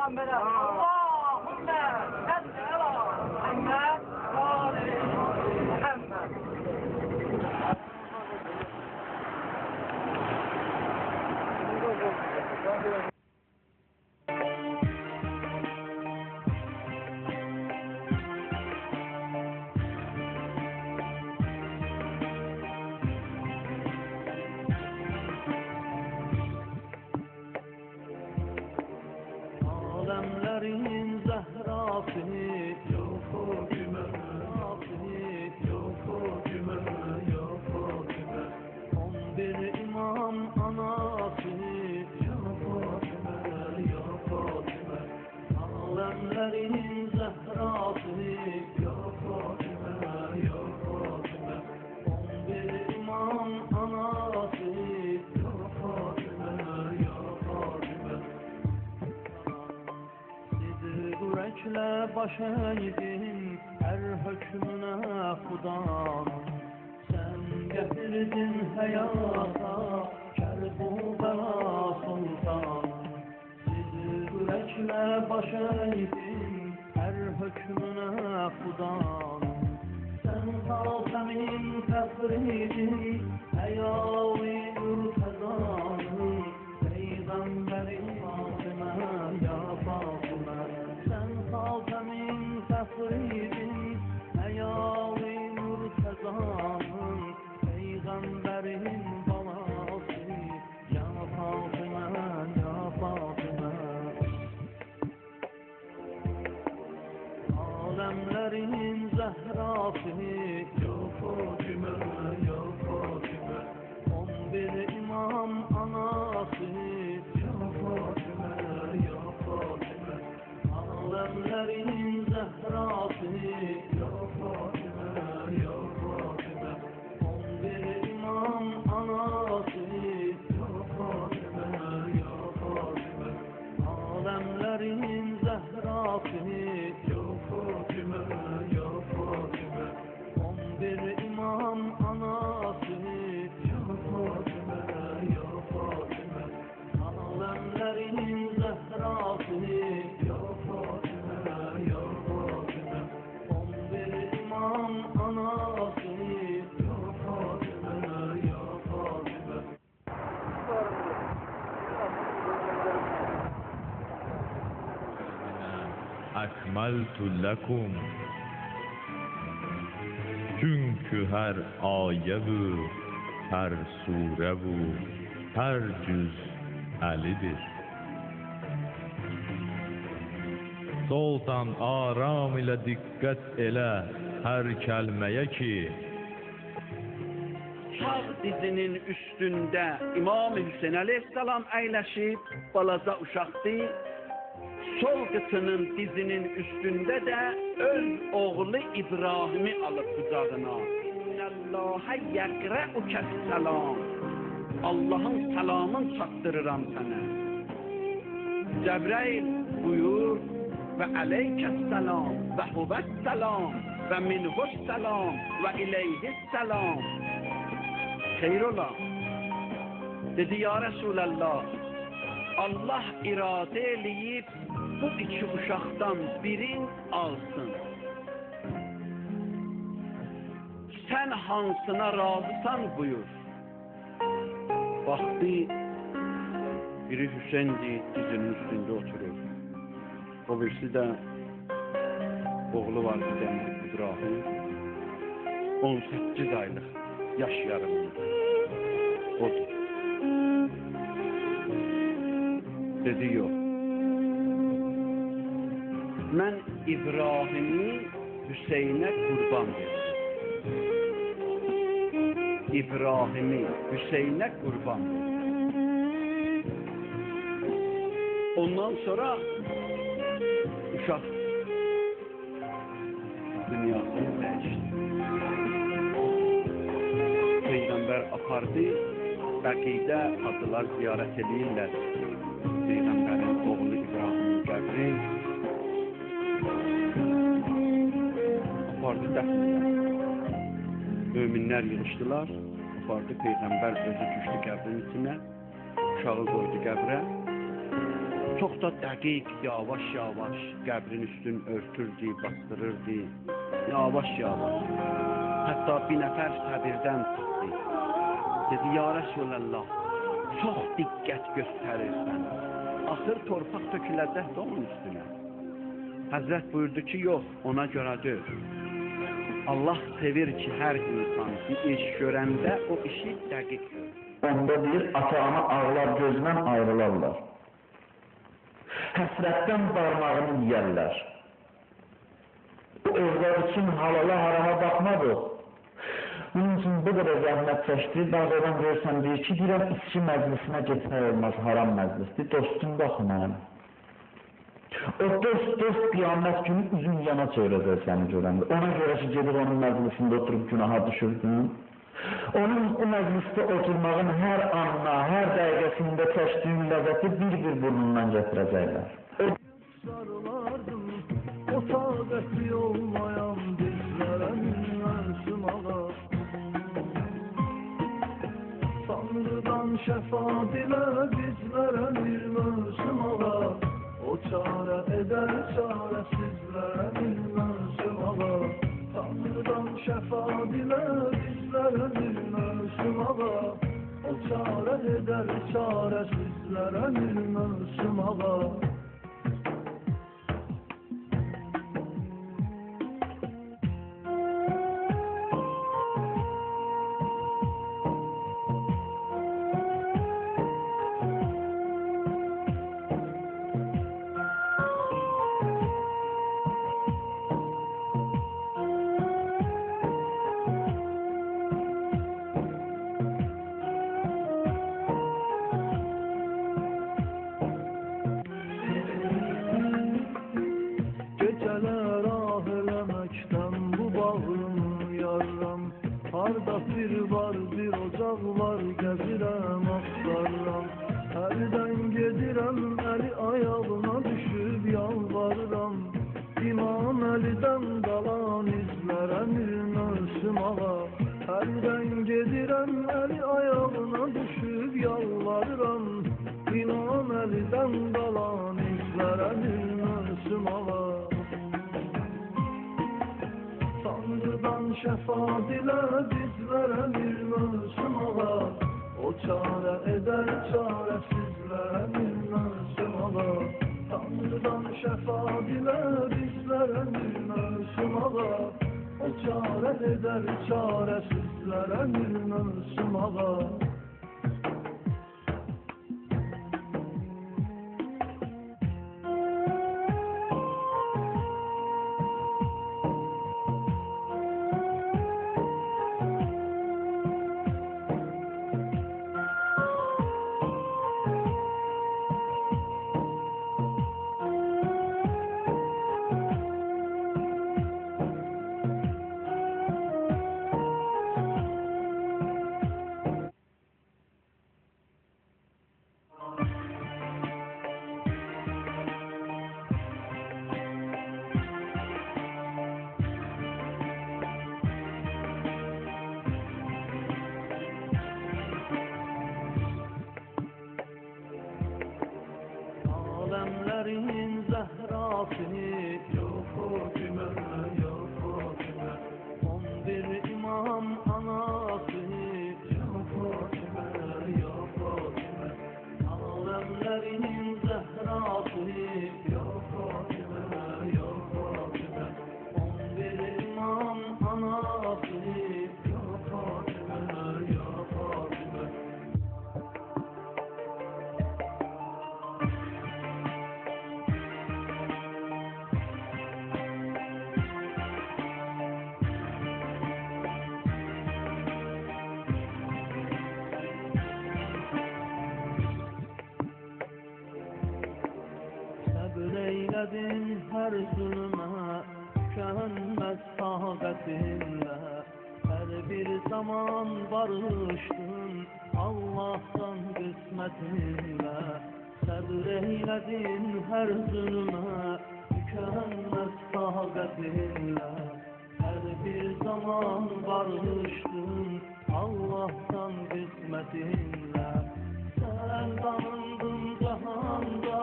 Peygamber'e Allahümme salli ala Muhammed ve ali Muhammed. Alemlerin zehrası ya Fatime, ya Fatime, ya Fatime. 11 imam anası ya Fatime, ya Fatime. Alemlerin zehrası ya Fatime, ya Fatime. 11 imam anası ya Fatime, ya Fatime. Yürekle baş eğdim her hükmüne Xudanın. Sen getirdin hayata Kerbela Sultan. Siz yürekle baş eğdim her hükmüne Xudanın. Sen Hatemin tefridin Heyavi Ürtezanın. Peygamberin Fatime ya Fatime. Sen Hatemin tefridin Heyavi Mürtezanın. Peygamberin balası ya Fatime, ya Fatime. Alemlerin zehrası ya Fatime, ya Fatime. 11 imam anası ya Fatime, ya Fatime. Alemlerin zehrası ya Fatime, ya Fatime. 11 imam anası ya Fatime, ya Fatime. Alemlerin zehrası ya Fatime, ya Fatime. 11 imam anası ya Fatime, ya Fatime. Alemlerin zehrası ya Fatime, ya Fatime. 11 imam anası ya Fatime, ya Fatime. Akmaltu lekum. Çünkü her ayet bu, her sure bu, her cüz Ali'dir. Sultan aram ile dikkat ele her kelimeye ki Sağ dizinin üstündə İmam Hüseyin Aleyhisselam əyləşib, balaca uşaqdı. Sol qıtının dizinin üstündə də öz oğlu İbrahimi alıb qucağına. İnnəllâhə yəqrə'ukəs-səlam. Allahın salamın çatdırıram sənə. Cəbrail buyur və aleykəs-səlam və huvəs-səlam və minhus-səlam və ileyhis-səlam. Xeyr ola. Dedi ya Resulallah, Allah iradə eləyib bu iki uşaqdan birin alsın. Sən hansına razısan buyur. Baxdı, biri Hüseyndir, dizinin üstündə oturur. O birisi də oğlu var, dizəndə İbrahim. 18 aylıq yaş yarımında. Odur. Dedi yox. Mən İbrahimi Hüseynə qurban verirəm. İbrahimi Hüseynə qurban verirəm. Ondan sonra uşaq dünyasını dəyişdi. Peyğəmbər apardı, Bəqidə adılar ziyarət edirlər. Peyğəmbərin oğlu İbrahimin qəbri apardı dəfn. Möminlər yığışdılar, apardı Peyğəmbər özü düşdü qəbrin içinə, uşağı qoydu qəbrə. Çox da dəqiq, yavaş-yavaş qəbrin üstün örtürdü, bastırırdı. Yavaş-yavaş. Hətta bir nəfər səbirdən çıxdı. Dedi, ya Resulallah, çox diqqət göstərirsən. Axır torpaq töküləcək də onun üstünə. Həzrət buyurdu ki, yox, ona görədir. Allah sevir ki, hər insan bir iş görəndə o işi dəqiq görür. Onda bir ata-ana ağlar gözdən ayrılarlar. Həsrətdən barmağını yiyərlər. Bu evlər üçün halala harama baxmadı. Bunun üçün bu qədər zəhmət çəkdi. Dağdan görsən deyir ki, deyirəm, içki məclisinə getmək olmaz, haram məclisdir. Dostum baxın mənim. O dost qiyamət günü üzün yana çevirəcək səni görəndə. Ona görə ki, gedib onun məclisində oturub günaha düşürdün. Onun o məclisdə oturmağın hər anına, hər dəqiqəsində çəkdiyin ləzzəti bir burnundan gətirəcəklər. Sarılardım, o taqəti olmayan dizlərə minməsim ağa. Tanrıdan şəfaat ilə bizlərə minməsim ağa. O çarə edər çarəsizlərə minməsim ağa. Tanrıdan şəfaat ilə bizlərə minməsim ağa. O çarə edər çarəsizlərə minməsim ağa. Geceler ah eləməkdən bu bağrımı yarram. Harda bir var, bir ocaq var, gəzirəm, axtarram. Hərdən gedirəm, əli ayağına düşüb yalvarıram. İmam Əlidən qalan izlərə minməsim ağa. Hərdən gedirəm, əli ayağına düşüb yalvarıram. İmam Əlidən qalan izlərə minməsim ağa. Tanrıdan şəfaat ilə bizlərə minməsim ağa. O çarə edər çarəsizlərə minməsim ağa. Tanrıdan şəfaat ilə bizlərə minməsim ağa. O çarə edər çarəsizlərə minməsim ağa. Alemlerin zehrasını ya Fatime, ya Fatime. 11 imam anasını ya Fatime, ya Fatime. Alemlerin zehrasını ya Fatime, ya Fatime. 11 imam anasını ya Fatime, ya Fatime. Eyledin her zulme, tükenmez taqətinlə. Her bir zaman barışdın Allah'tan qismətinlə. Səbr eyledin her zulme, tükenmez taqətinlə. Her bir zaman barışdın Allah'tan qismətinlə. Sen tanındın cahanda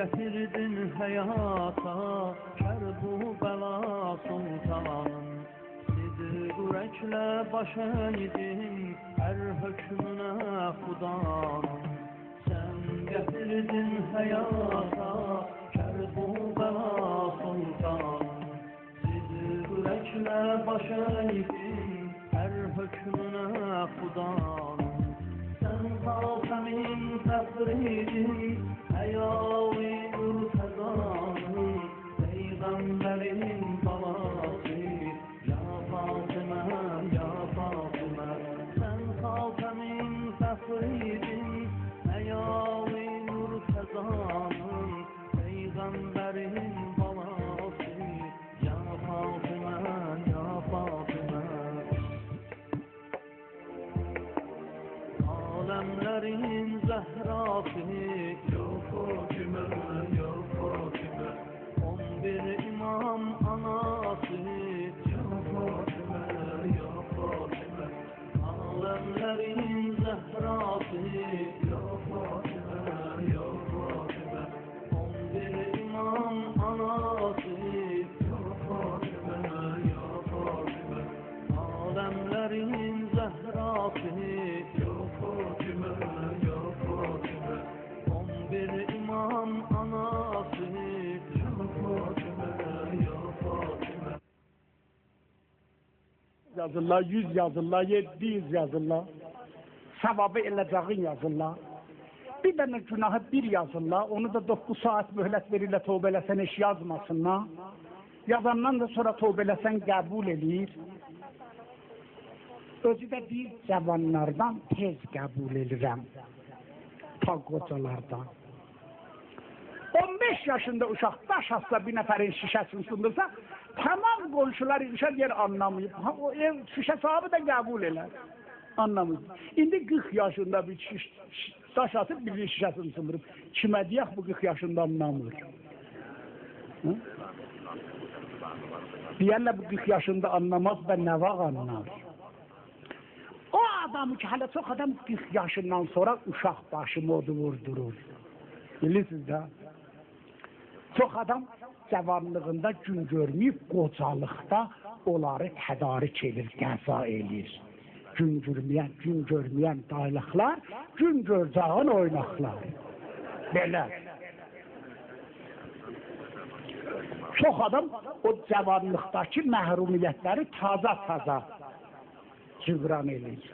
getirdin hayata Kerbela sultanım Sidir yürekle baş eğdim her hükmüne Hudanım Sen getirdin hayata Kerbela sultanım Sidir yürekle baş eğdim her hükmüne Hudanım Sen Hatem'in tefridin Heyavi mürtezanın Peygamberin balası Ya Fatıma, Ya Fatıma Sen Hatem'in tefridin Heyavi mürtezanın Peygamberin balası Ya Fatıma, Ya Fatıma Alemlerin zehrası Ya Fatıma, Ya Fatıma 11 imam anası Ya Fatıma, Ya Fatıma Alemlerin zehrası Ya Fatıma, Ya Fatıma 11 imam anası Ya Fatıma, Ya Fatıma Alemlerin zehrası Ya Fatıma, Ya Fatıma 11 imam anası Ya Fatıma, Ya Fatıma Yazırlar, 100 yazırlar, 700 yazırlar. Sevabı eləcəğin yazırlar. Bir dənə günahı bir yazırlar. Onu da 9 saat mühlət verirlər tövbə eləsən heç yazmasınlar. Yazandan da sonra tövbə eləsən qəbul edir. Özü də deyir, cavanlardan tez qəbul edirəm. Ta qocalardan. 15 yaşında uşaq daş hasta bir nəfərin şişəsini sındırsa, tamam qonşular işə yer anlamayıb. O ev şişə sahibi də qəbul elər. Anlamayıb. İndi 40 yaşında bir daş atıb birinin şişəsini sındırıb. Kimə deyək bu 40 yaşında anlamır. Deyərlər bu 40 yaşında anlamaz və nə vaxt anlar. O adamı ki, hələ çox adam 40 yaşından sonra uşaq başı modu vurdurur. Bilirsiniz də? Çox adam cavanlığında gün görməyib, qocalıqda onları tədarik edir, qəza edir. Gün görməyən dayılıqlar, gün görcağın oynaqlar. Belə. Çox adam o cavanlıqdakı məhrumiyyətləri taza cibran edir.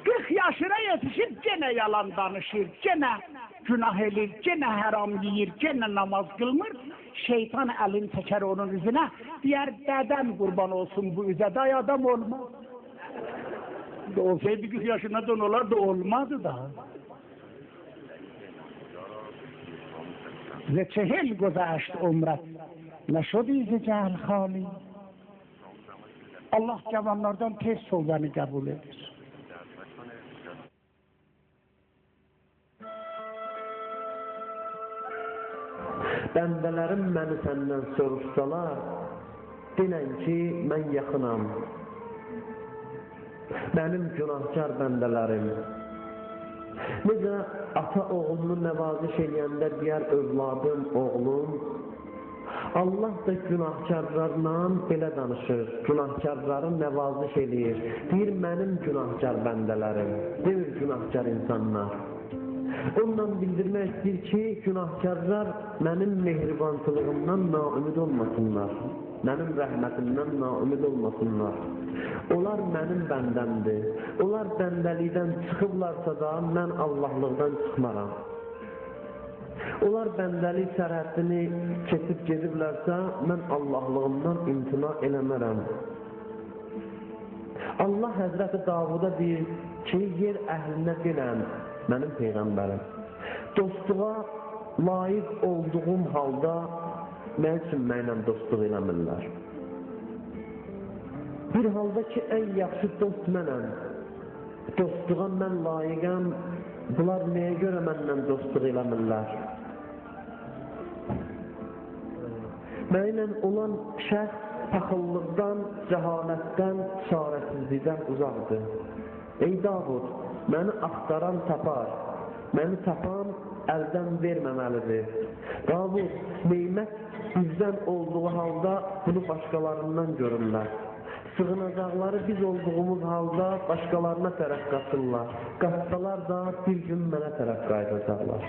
40 yaşına yetişir, gene yalan danışır, gene günah edir, gene haram yiyir, gene namaz kılmır. Şeytan elini çeker onun üzerine, diğer deden kurban olsun bu üzere, day adam olmaz. Olsaydı 40 yaşına dönüyorlar da olmadı da. ز 40 گذشت عمرت نشدی ز جهل خالی Allah cavanlardan tez tövbəni qəbul edir. Bəndələrim məni səndən soruşsalar, denən ki, mən yaxınam. Mənim günahkar bəndələrim. Necə ata oğlunu nəvaziş eləyəndə deyər övladım, oğlum, Allah da günahkarlarla belə danışır, günahkarları nəvaziş eləyir. Deyir, mənim günahkar bəndələrim, demir günahkar insanlar. Ondan bildirmək istəyir ki, günahkarlar mənim mehribansılığımdan naümid olmasınlar, mənim rəhmətimdən naümid olmasınlar. Onlar mənim bəndəmdir. Onlar bəndəlikdən çıxıblarsa da mən Allahlıqdan çıxmaram. Onlar bəndəlik sərhəddini keçib gediblərsə, mən Allahlığımdan imtina eləmərəm. Allah Həzrəti Davuda deyir ki, yer əhlinə denən, mənim Peyğəmbərim, dostluğa layiq olduğum halda nə üçün mənlə dostluq eləmirlər? Bir halda ki, ən yaxşı dost mənəm, dostluğa mən layiqəm, bunlar nəyə görə mənlə dostluq eləmirlər? Mənlə olan şəxs paxıllıqdan, cəhalətdən, çarəsizlikdən uzaqdır. Ey Davud, məni axtaran tapar, Məni tapan əldən verməməlidir. Daha neymət bizdən olduğu halda bunu başqalarından görürlər. Sığınacaqları biz olduğumuz halda başqalarına tərəf qaçırlar. Qaçsalar da bir gün mənə tərəf qayıdacaqlar.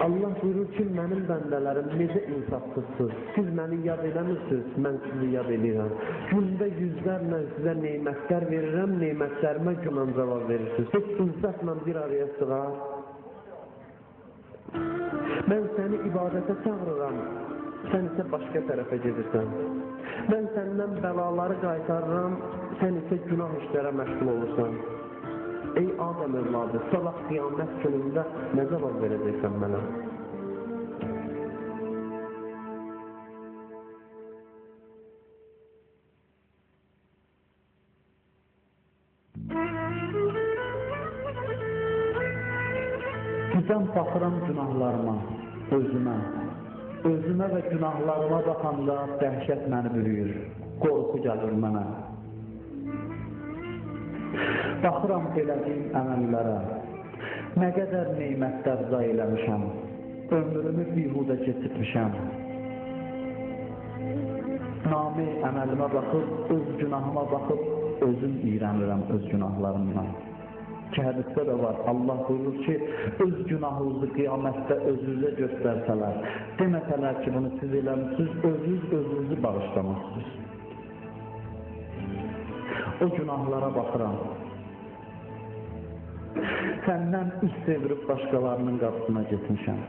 Allah buyurur ki, mənim bəndələrim necə insafsızsınız. Siz məni yad eləmirsiniz, mən sizi yad edirəm. Gündə yüzlərlə sizə neymətlər verirəm, neymətlərimə güman cavab verirsiniz. Heç insafla bir araya sığar. Mən səni ibadətə çağırıram, sən isə başqa tərəfə gedirsən. Mən səndən bəlaları qaytarıram, sən isə günah işlərə məşğul olursan. Ey Adəm övladı, sabah qiyamət günündə nə cavab verəcəksən mənə? Birdən baxıram günahlarıma, özümə və günahlarıma baxanda dəhşət məni bürüyür, qorxu gəlir mənə. Baxıram elədiyim əməllərə, nə qədər neymətlər zay eləmişəm, ömrümü bihudə keçirmişəm. Nami əməlimə baxıb, öz günahıma baxıb, özüm iyrənirəm öz günahlarımdan. Ki hədisdə də var, Allah buyurur ki, öz günahınızı qiyamətdə özünüzə göstərsələr, deməsələr ki, bunu siz eləmişsiniz, özünüzü bağışlamışsınız. O günahlara baxıram. Səndən üst çevirib başqalarının qapısına getmişəm.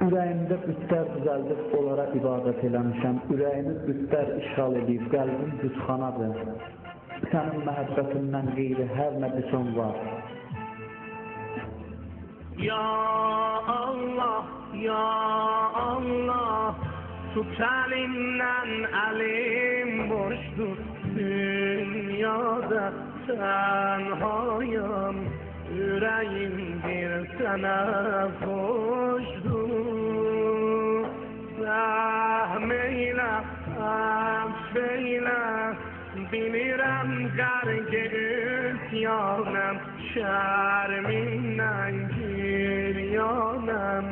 Ürəyimdə bütlər düzəldib onlara ibadət eləmişəm. Ürəyimi bütlər işğal edib, qəlbim bütxanadır. Sənin məhəbbətindən qeyri hər nə biçon var. Ya Allah, ya Allah, tut əlimdən əlim boşdur. Dünyada tənhayam, ürəyim bir sənə xoşdur. Rəhm eylə, əfv eylə, bilirəm qərq üsyanəm, şərmindən giryanəm,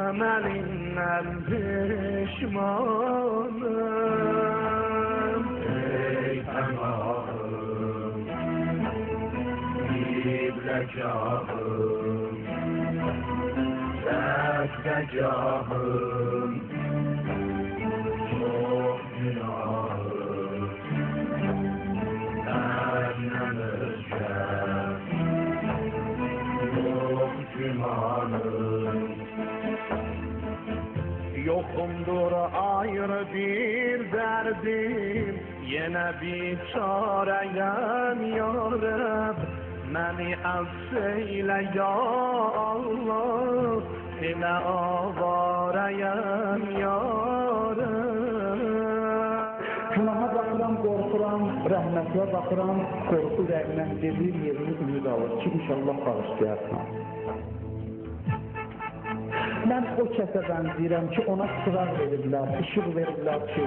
əməlindən pişmanım. Ey Pənahım, İbrəkahım, Səfqəcahım, çox günahım, səndən özgə, çox gümanım. Yoxumdur ayrı bir dərdim, yenə bir çarəyəm ya Rəbb. Məni əfv eylə ya Allah, elə avarəyəm ya Rəbb. Günaha baxıram, qorxuram, rəhmətlə baxıram, qorxu ürəyimdən gedir, yerini ümid alır ki, inşallah bağışlayarsan. Mən o kəsə bənzəyirəm ki, ona sıraq verirlər, işıq verirlər ki,